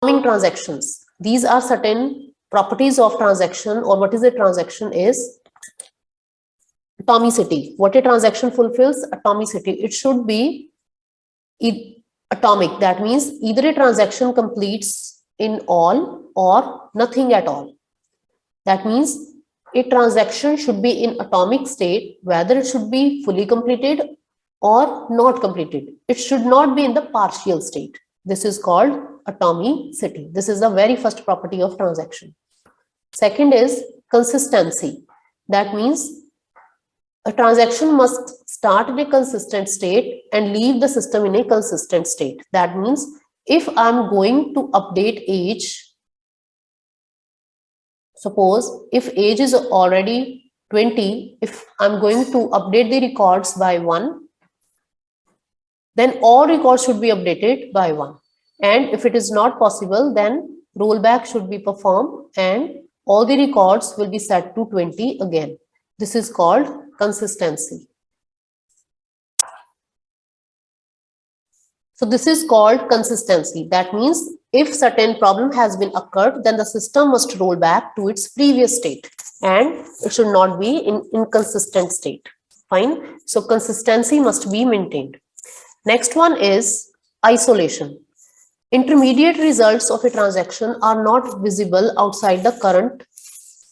Performing transactions. These are certain properties of transaction, or what is a transaction is atomicity. What a transaction fulfills? Atomicity. It should be atomic. That means either a transaction completes in all or nothing at all. That means a transaction should be in atomic state, whether it should be fully completed or not completed. It should not be in the partial state. This is called atomicity. This is the very first property of transaction. Second is consistency. That means a transaction must start in a consistent state and leave the system in a consistent state. That means if I'm going to update age, suppose if age is already 20, if I'm going to update the records by 1, then all records should be updated by 1. And if it is not possible, then rollback should be performed and all the records will be set to 20 again. This is called consistency. So this is called consistency. That means if certain problem has been occurred, then the system must roll back to its previous state and it should not be in inconsistent state. Fine. So consistency must be maintained. Next one is isolation. Intermediate results of a transaction are not visible outside the current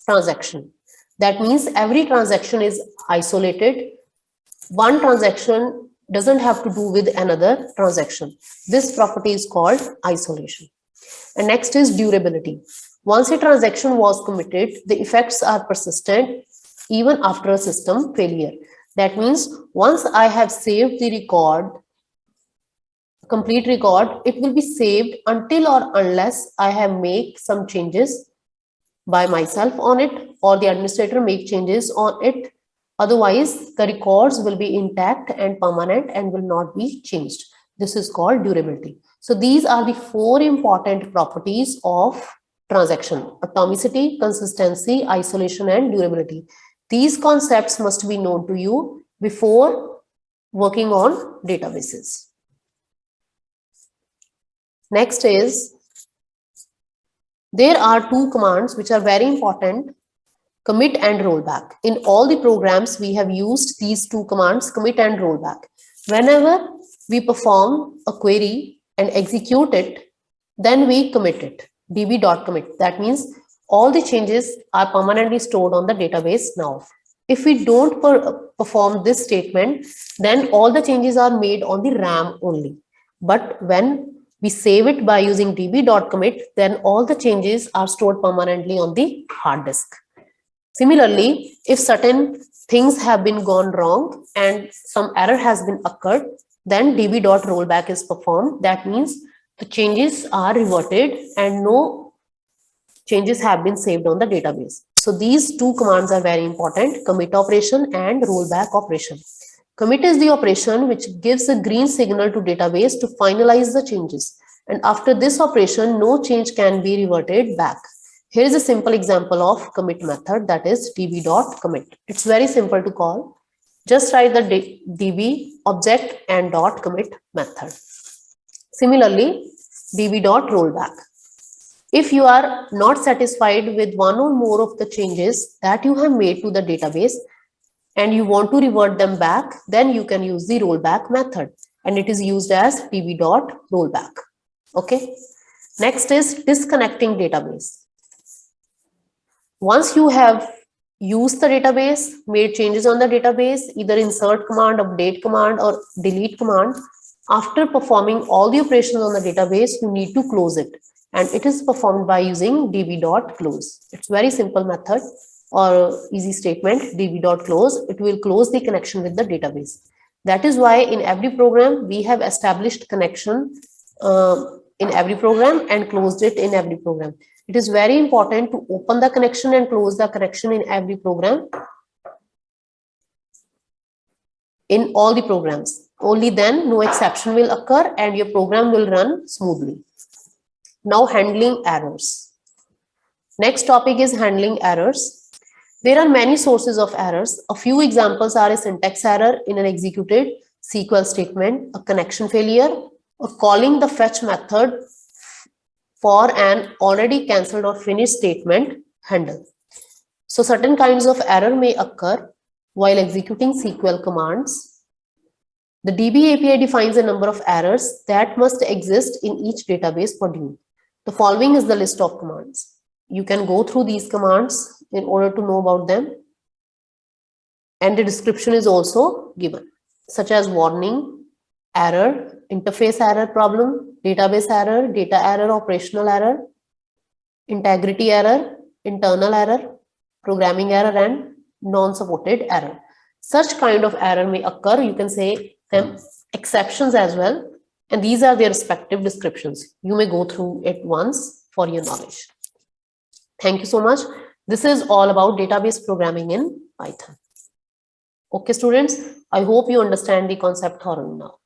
transaction. That means every transaction is isolated. One transaction doesn't have to do with another transaction. This property is called isolation. And next is durability. Once a transaction was committed, the effects are persistent even after a system failure. That means once I have saved the record, complete record, it will be saved until or unless I have made some changes by myself on it or the administrator make changes on it. Otherwise, the records will be intact and permanent and will not be changed. This is called durability. So these are the 4 important properties of transaction: atomicity, consistency, isolation, and durability. These concepts must be known to you before working on databases. Next is, there are 2 commands which are very important: commit and rollback. In all the programs, we have used these 2 commands, commit and rollback. Whenever we perform a query and execute it, then we commit it, db.commit. That means all the changes are permanently stored on the database now. If we don't perform this statement, then all the changes are made on the RAM only. But when we save it by using db.commit, then all the changes are stored permanently on the hard disk. Similarly, if certain things have been gone wrong and some error has been occurred, then db.rollback is performed. That means the changes are reverted and no changes have been saved on the database. So these 2 commands are very important: commit operation and rollback operation. Commit is the operation which gives a green signal to database to finalize the changes. And after this operation, no change can be reverted back. Here is a simple example of commit method, that is db.commit. It's very simple to call. Just write the db object and .commit method. Similarly, db.rollback. If you are not satisfied with one or more of the changes that you have made to the database and you want to revert them back, then you can use the rollback method, and it is used as db.rollback. Okay. Next is disconnecting database. Once you have used the database, made changes on the database, either insert command, update command, or delete command, after performing all the operations on the database, you need to close it. And it is performed by using db.close. It's very simple method or easy statement, db.close. It will close the connection with the database. That is why in every program, we have established connection in every program and closed it in every program. It is very important to open the connection and close the connection in every program, in all the programs. Only then no exception will occur and your program will run smoothly. Now, handling errors. Next topic is handling errors. There are many sources of errors. A few examples are a syntax error in an executed SQL statement, a connection failure, or calling the fetch method for an already cancelled or finished statement handle. So certain kinds of error may occur while executing SQL commands. The DB API defines a number of errors that must exist in each database module. The following is the list of commands. You can go through these commands in order to know about them. And the description is also given, such as warning, error, interface error problem, database error, data error, operational error, integrity error, internal error, programming error, and non-supported error. Such kind of error may occur. You can say them exceptions as well. And these are their respective descriptions. You may go through it once for your knowledge. Thank you so much. This is all about database programming in Python. Okay, students, I hope you understand the concept thoroughly now.